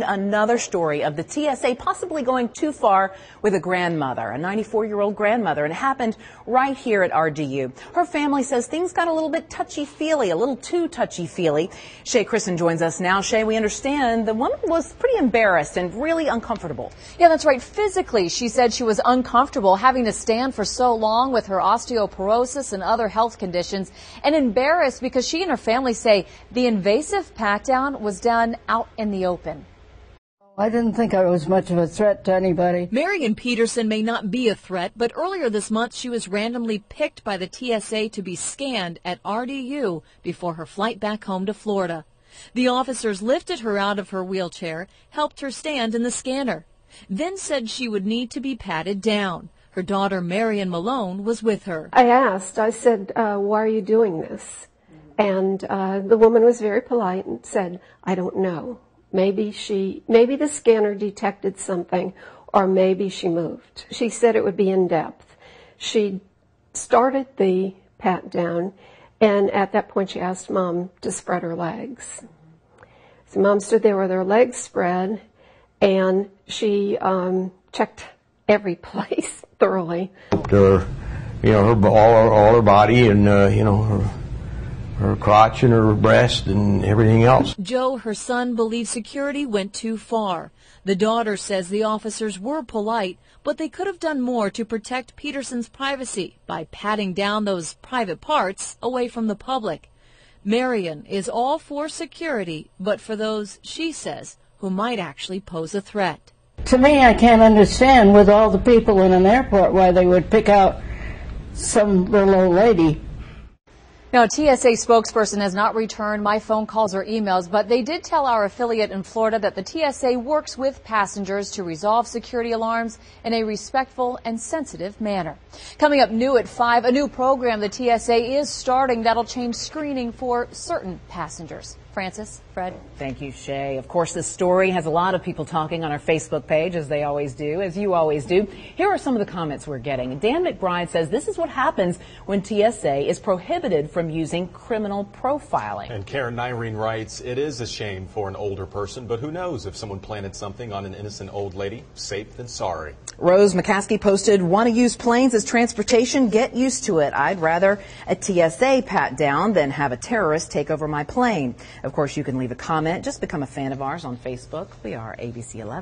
Another story of the TSA possibly going too far with a grandmother, a 94-year-old grandmother, and it happened right here at RDU. Her family says things got a little bit touchy-feely, a little too touchy-feely. Shay Christen joins us now. Shay, we understand the woman was pretty embarrassed and really uncomfortable. Yeah, that's right. Physically, she said she was uncomfortable having to stand for so long with her osteoporosis and other health conditions, and embarrassed because she and her family say the invasive pat-down was done out in the open. I didn't think I was much of a threat to anybody. Marion Peterson may not be a threat, but earlier this month she was randomly picked by the TSA to be scanned at RDU before her flight back home to Florida. The officers lifted her out of her wheelchair, helped her stand in the scanner, then said she would need to be patted down. Her daughter, Marion Malone, was with her. I said, why are you doing this? And the woman was very polite and said, I don't know. Maybe the scanner detected something, or maybe she moved. She said it would be in depth. She started the pat down, and at that point she asked Mom to spread her legs. So Mom stood there with her legs spread, and she checked every place thoroughly. Her, all her body, and her crotch and her breast and everything else. Joe, her son, believes security went too far. The daughter says the officers were polite, but they could have done more to protect Peterson's privacy by patting down those private parts away from the public. Marion is all for security, but for those, she says, who might actually pose a threat. To me, I can't understand with all the people in an airport why they would pick out some little old lady. Now, a TSA spokesperson has not returned my phone calls or emails, but they did tell our affiliate in Florida that the TSA works with passengers to resolve security alarms in a respectful and sensitive manner. Coming up new at 5, a new program the TSA is starting that'll change screening for certain passengers. Francis, Fred. Thank you, Shay. Of course, this story has a lot of people talking on our Facebook page, as they always do, as you always do. Here are some of the comments we're getting. Dan McBride says this is what happens when TSA is prohibited from using criminal profiling. And Karen Nyreen writes, it is a shame for an older person, but who knows if someone planted something on an innocent old lady? Safe than sorry. Rose McCaskey posted, want to use planes as transportation? Get used to it. I'd rather a TSA pat down than have a terrorist take over my plane. Of course, you can leave a comment. Just become a fan of ours on Facebook. We are ABC 11.